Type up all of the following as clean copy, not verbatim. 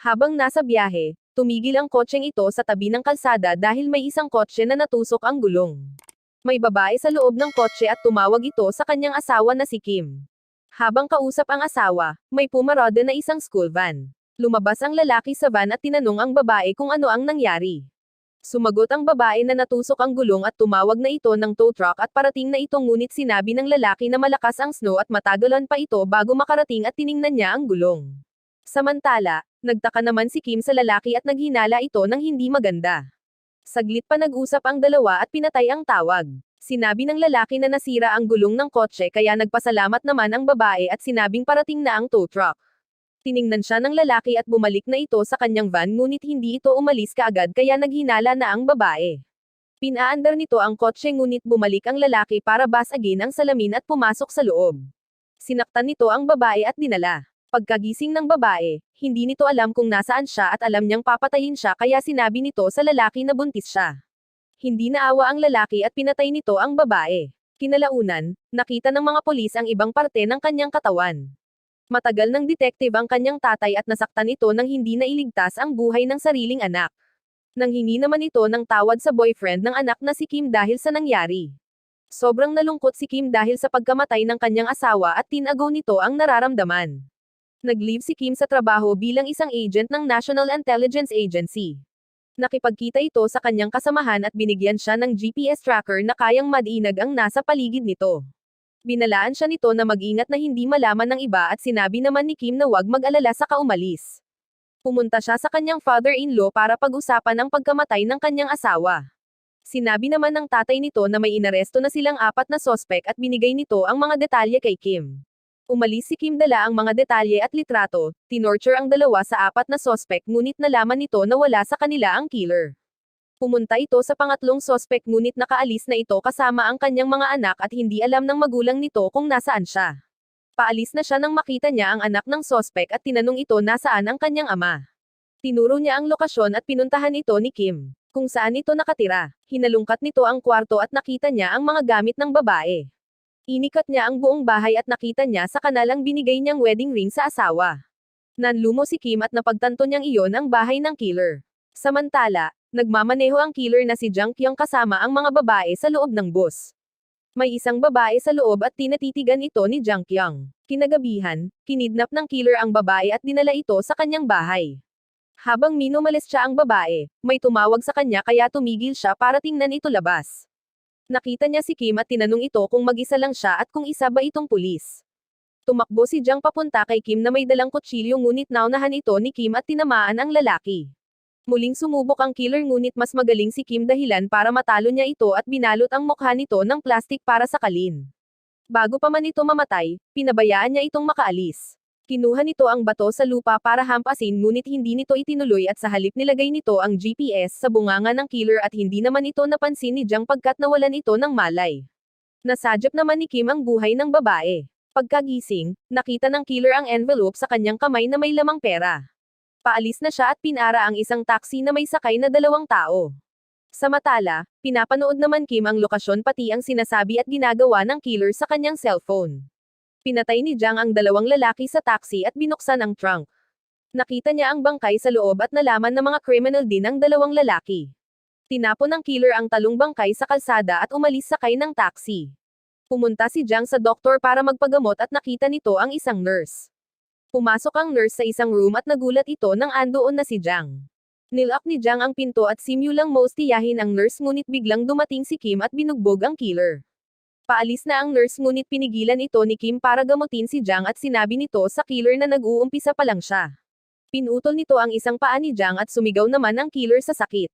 Habang nasa biyahe, tumigil ang kotseng ito sa tabi ng kalsada dahil may isang kotse na natusok ang gulong. May babae sa loob ng kotse at tumawag ito sa kanyang asawa na si Kim. Habang kausap ang asawa, may pumarada na isang school van. Lumabas ang lalaki sa van at tinanong ang babae kung ano ang nangyari. Sumagot ang babae na natusok ang gulong at tumawag na ito ng tow truck at parating na ito, ngunit sinabi ng lalaki na malakas ang snow at matagalan pa ito bago makarating at tiningnan niya ang gulong. Samantala, nagtaka naman si Kim sa lalaki at naghinala ito ng hindi maganda. Saglit pa nag-usap ang dalawa at pinatay ang tawag. Sinabi ng lalaki na nasira ang gulong ng kotse kaya nagpasalamat naman ang babae at sinabing parating na ang tow truck. Tiningnan siya ng lalaki at bumalik na ito sa kanyang van, ngunit hindi ito umalis kaagad kaya naghinala na ang babae. Pinaandar nito ang kotse ngunit bumalik ang lalaki para basagin ang salamin at pumasok sa loob. Sinaktan nito ang babae at dinala. Pagkagising ng babae, hindi nito alam kung nasaan siya at alam niyang papatayin siya kaya sinabi nito sa lalaki na buntis siya. Hindi naawa ang lalaki at pinatay nito ang babae. Kinalaunan, nakita ng mga pulis ang ibang parte ng kanyang katawan. Matagal ng detective ang kanyang tatay at nasaktan ito nang hindi nailigtas ang buhay ng sariling anak. Nanghingi naman ito ng tawad sa boyfriend ng anak na si Kim dahil sa nangyari. Sobrang nalungkot si Kim dahil sa pagkamatay ng kanyang asawa at tinago nito ang nararamdaman. Nag-leave si Kim sa trabaho bilang isang agent ng National Intelligence Agency. Nakipagkita ito sa kanyang kasamahan at binigyan siya ng GPS tracker na kayang madinag ang nasa paligid nito. Binalaan siya nito na mag-ingat na hindi malaman ng iba at sinabi naman ni Kim na huwag mag-alala sa kaumalis. Pumunta siya sa kanyang father-in-law para pag-usapan ang pagkamatay ng kanyang asawa. Sinabi naman ng tatay nito na may inaresto na silang 4 na sospek at binigay nito ang mga detalye kay Kim. Umalis si Kim dala ang mga detalye at litrato, tinorture ang dalawa sa 4 na sospek ngunit nalaman nito na wala sa kanila ang killer. Pumunta ito sa pangatlong sospek ngunit nakaalis na ito kasama ang kanyang mga anak at hindi alam ng magulang nito kung nasaan siya. Paalis na siya nang makita niya ang anak ng sospek at tinanong ito nasaan ang kanyang ama. Tinuro niya ang lokasyon at pinuntahan ito ni Kim, kung saan ito nakatira. Hinalungkat nito ang kwarto at nakita niya ang mga gamit ng babae. Inikat niya ang buong bahay at nakita niya sa kanal ang binigay niyang wedding ring sa asawa. Nanlumo si Kim at napagtanto niyang iyon ang bahay ng killer. Samantala, nagmamaneho ang killer na si Jang Kyung kasama ang mga babae sa loob ng bus. May isang babae sa loob at tinatitigan ito ni Jang Kyung. Kinagabihan, kinidnap ng killer ang babae at dinala ito sa kanyang bahay. Habang minumalis siya ang babae, may tumawag sa kanya kaya tumigil siya para tingnan ito labas. Nakita niya si Kim at tinanong ito kung mag-isa lang siya at kung isa ba itong pulis. Tumakbo si Jang papunta kay Kim na may dalang kutsilyo ngunit naunahan ito ni Kim at tinamaan ang lalaki. Muling sumubok ang killer ngunit mas magaling si Kim dahilan para matalo niya ito at binalot ang mukha nito ng plastik para sakalin. Bago pa man ito mamatay, pinabayaan niya itong makaalis. Kinuha nito ang bato sa lupa para hampasin ngunit hindi nito itinuloy at sa halip nilagay nito ang GPS sa bunganga ng killer at hindi naman ito napansin ni Jang pagkat nawalan ito ng malay. Nasadyap naman ni Kim ang buhay ng babae. Pagkagising, nakita ng killer ang envelope sa kanyang kamay na may lamang pera. Paalis na siya at pinara ang isang taxi na may sakay na 2 tao. Samantala, pinapanood naman Kim ang lokasyon pati ang sinasabi at ginagawa ng killer sa kanyang cellphone. Pinatay ni Jang ang 2 lalaki sa taxi at binuksan ang trunk. Nakita niya ang bangkay sa loob at nalaman na mga criminal din ang 2 lalaki. Tinapon ng killer ang talong bangkay sa kalsada at umalis sakay ng taxi. Pumunta si Jang sa doktor para magpagamot at nakita nito ang isang nurse. Pumasok ang nurse sa isang room at nagulat ito nang andoon na si Jang. Nilock ni Jang ang pinto at simulang maustiyahin ang nurse ngunit biglang dumating si Kim at binugbog ang killer. Paalis na ang nurse ngunit pinigilan ito ni Kim para gamutin si Jang at sinabi nito sa killer na nag-uumpisa pa lang siya. Pinutol nito ang isang paa ni Jang at sumigaw naman ang killer sa sakit.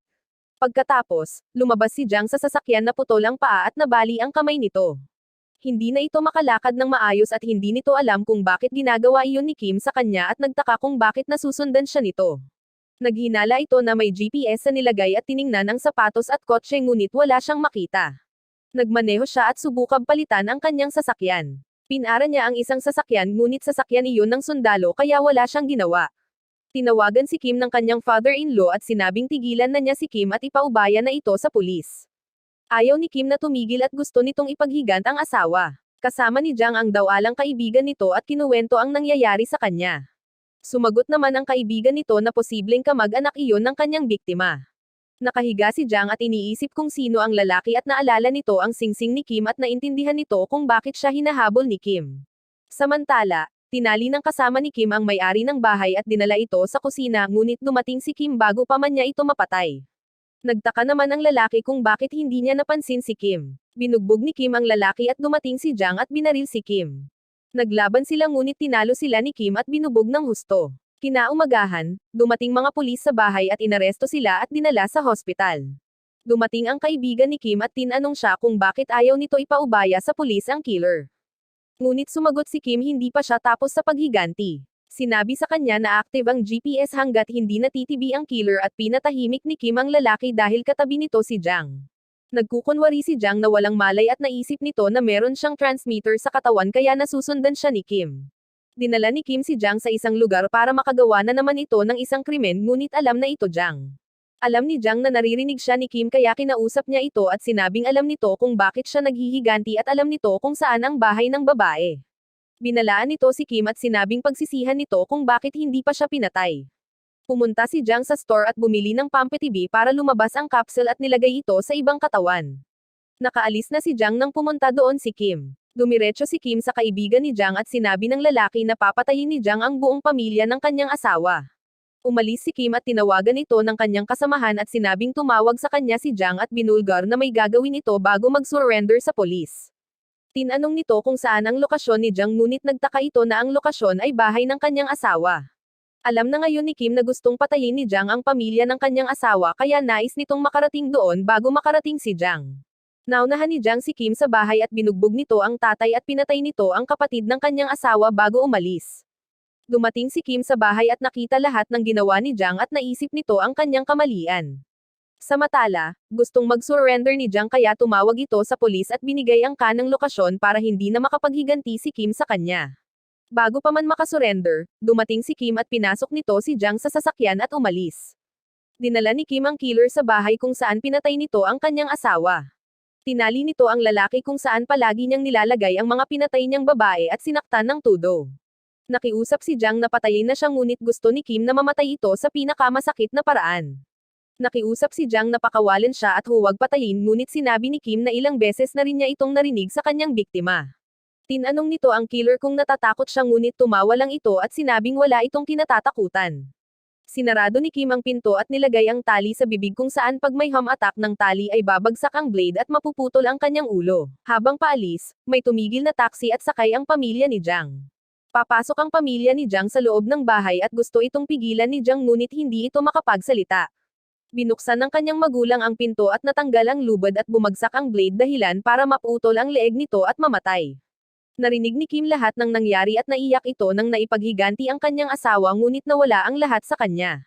Pagkatapos, lumabas si Jang sa sasakyan na putol ang paa at nabali ang kamay nito. Hindi na ito makalakad ng maayos at hindi nito alam kung bakit ginagawa iyon ni Kim sa kanya at nagtaka kung bakit nasusundan siya nito. Naghinala ito na may GPS sa nilagay at tiningnan ang sapatos at kotse ngunit wala siyang makita. Nagmaneho siya at subukang palitan ang kanyang sasakyan. Pinara niya ang isang sasakyan ngunit sasakyan iyon ng sundalo kaya wala siyang ginawa. Tinawagan si Kim ng kanyang father-in-law at sinabing tigilan na niya si Kim at ipaubaya na ito sa pulis. Ayaw ni Kim na tumigil at gusto nitong ipaghiganti ang asawa. Kasama ni Jang ang daw-alang kaibigan nito at kinuwento ang nangyayari sa kanya. Sumagot naman ang kaibigan nito na posibleng kamag-anak iyon ng kanyang biktima. Nakahiga si Jiang at iniisip kung sino ang lalaki at naalala nito ang singsing ni Kim at naintindihan nito kung bakit siya hinahabol ni Kim. Samantala, tinali ng kasama ni Kim ang may-ari ng bahay at dinala ito sa kusina ngunit dumating si Kim bago pa man niya ito mapatay. Nagtaka naman ang lalaki kung bakit hindi niya napansin si Kim. Binugbog ni Kim ang lalaki at dumating si Jiang at binaril si Kim. Naglaban sila ngunit tinalo sila ni Kim at binubog ng husto. Kinaumagahan, dumating mga pulis sa bahay at inaresto sila at dinala sa hospital. Dumating ang kaibigan ni Kim at tinanong siya kung bakit ayaw nito ipaubaya sa pulis ang killer. Ngunit sumagot si Kim hindi pa siya tapos sa paghiganti. Sinabi sa kanya na active ang GPS hanggat hindi natitibi ang killer at pinatahimik ni Kim ang lalaki dahil katabi nito si Jiang. Nagkukunwari si Jiang na walang malay at naisip nito na meron siyang transmitter sa katawan kaya nasusundan siya ni Kim. Dinala ni Kim si Jiang sa isang lugar para makagawa na naman ito ng isang krimen ngunit alam na ito Jiang. Alam ni Jiang na naririnig siya ni Kim kaya kinausap niya ito at sinabing alam nito kung bakit siya naghihiganti at alam nito kung saan ang bahay ng babae. Binalaan nito si Kim at sinabing pagsisihan nito kung bakit hindi pa siya pinatay. Pumunta si Jiang sa store at bumili ng pampetibi para lumabas ang capsule at nilagay ito sa ibang katawan. Nakaalis na si Jiang nang pumunta doon si Kim. Dumiretso si Kim sa kaibigan ni Jiang at sinabi ng lalaki na papatayin ni Jiang ang buong pamilya ng kanyang asawa. Umalis si Kim at tinawagan ito ng kanyang kasamahan at sinabing tumawag sa kanya si Jiang at binulgar na may gagawin ito bago mag-surrender sa polis. Tinanong nito kung saan ang lokasyon ni Jiang ngunit nagtaka ito na ang lokasyon ay bahay ng kanyang asawa. Alam na ngayon ni Kim na gustong patayin ni Jiang ang pamilya ng kanyang asawa kaya nais nitong makarating doon bago makarating si Jiang. Naunahan ni Jiang si Kim sa bahay at binugbog nito ang tatay at pinatay nito ang kapatid ng kanyang asawa bago umalis. Dumating si Kim sa bahay at nakita lahat ng ginawa ni Jiang at naisip nito ang kanyang kamalian. Samantala, gustong mag-surrender ni Jiang kaya tumawag ito sa polis at binigay ang kanang lokasyon para hindi na makapaghiganti si Kim sa kanya. Bago pa man makasurrender, dumating si Kim at pinasok nito si Jiang sa sasakyan at umalis. Dinala ni Kim ang killer sa bahay kung saan pinatay nito ang kanyang asawa. Tinali nito ang lalaki kung saan palagi niyang nilalagay ang mga pinatay niyang babae at sinaktan ng tudo. Nakiusap si Jiang na patayin na siya ngunit gusto ni Kim na mamatay ito sa pinakamasakit na paraan. Nakiusap si Jiang na pakawalan siya at huwag patayin ngunit sinabi ni Kim na ilang beses na rin niya itong narinig sa kanyang biktima. Tinanong nito ang killer kung natatakot siya ngunit tumawa lang ito at sinabing wala itong kinatatakutan. Sinarado ni Kim ang pinto at nilagay ang tali sa bibig kung saan pag may ham attack ng tali ay babagsak ang blade at mapuputol ang kanyang ulo. Habang paalis, may tumigil na taxi at sakay ang pamilya ni Jiang. Papasok ang pamilya ni Jiang sa loob ng bahay at gusto itong pigilan ni Jiang ngunit hindi ito makapagsalita. Binuksan ng kanyang magulang ang pinto at natanggal ang lubad at bumagsak ang blade dahilan para maputol ang leeg nito at mamatay. Narinig ni Kim lahat ng nangyari at naiyak ito nang naipaghiganti ang kanyang asawa ngunit nawala ang lahat sa kanya.